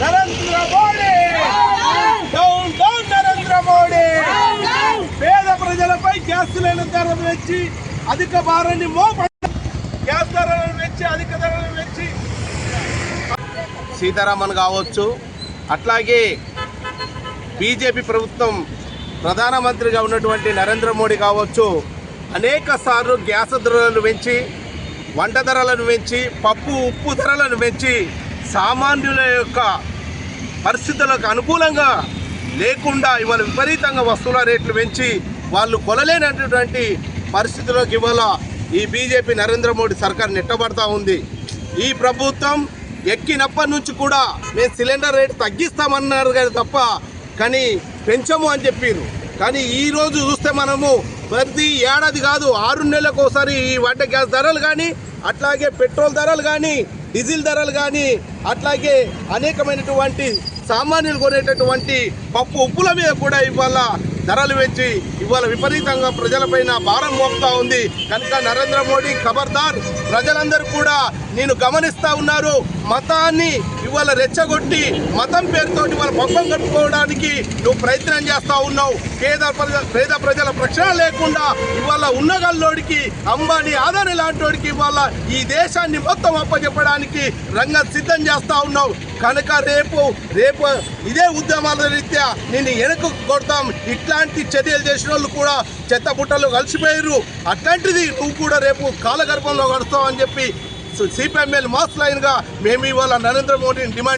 Narendra Modi down down Narendra Modi పేద ప్రజలపై gas cylinder ధరలు పెంచి అధిక భారాన్ని గ్యాస్ ధరలను పెంచి అధిక ధరలను పెంచి సీతారామన్ కావచ్చు, అట్లాగే బీజేపీ ప్రభుత్వం ప్రధానమంత్రిగా ఉన్నటువంటి నరేంద్ర మోడీ కావచ్చు, అనేక సార్లు గ్యాస్ ధరలను పెంచి, వంట ధరలను పెంచి, పప్పు ఉప్పు ధరలను పెంచి సామాన్యుల యొక్క పరిస్థితులకు అనుకూలంగా లేకుండా ఇవాళ విపరీతంగా వస్తువుల రేట్లు పెంచి వాళ్ళు కొనలేనటువంటి పరిస్థితుల్లోకి ఇవాళ ఈ బీజేపీ నరేంద్ర మోడీ సర్కార్ నెట్టబడతా ఉంది. ఈ ప్రభుత్వం ఎక్కినప్పటి నుంచి కూడా మేము సిలిండర్ రేటు తగ్గిస్తామన్నారు కానీ కానీ పెంచము అని చెప్పారు. కానీ ఈరోజు చూస్తే మనము ప్రతి ఏడాది కాదు 6 నెలలకు ఒకసారి ఈ వంట గ్యాస్ ధరలు కానీ, అట్లాగే పెట్రోల్ ధరలు కానీ, డీజిల్ ధరలు కానీ, అట్లాగే అనేకమైనటువంటి సామాన్యులు కొనేటటువంటి పప్పు ఉప్పుల మీద కూడా ఇవాళ ధరలు పెంచి ఇవాళ విపరీతంగా ప్రజలపైన భారం మోపుతా ఉంది. కనుక నరేంద్ర మోడీ ఖబర్దార్, ప్రజలందరూ కూడా నేను గమనిస్తూ ఉన్నారు. మతాన్ని ఇవాళ రెచ్చగొట్టి మతం పేరుతోటి వాళ్ళ పబ్బం కట్టుకోవడానికి నువ్వు ప్రయత్నం చేస్తూ ఉన్నావు. పేద ప్రజల ప్రక్షణ లేకుండా ఇవాళ ఉన్నగల్లోడికి, అంబానీ, ఆదాని లాంటి ఇవాళ ఈ దేశాన్ని మొత్తం అప్పచెప్పడానికి రంగం సిద్ధం చేస్తూ ఉన్నావు. కనుక రేపు ఇదే ఉద్యమాల రీత్యా నేను వెనక్కు కొడతాం. ఇట్లాంటి చర్యలు చేసిన వాళ్ళు కూడా చెత్త బుట్టలు కలిసిపోయారు. అట్లాంటిది నువ్వు కూడా రేపు కాలగర్భంలో కడతావు అని చెప్పి సిపిఎంఎల్ మాస్ లైన్గా మేము ఇవాళ నరేంద్ర మోడీని డిమాండ్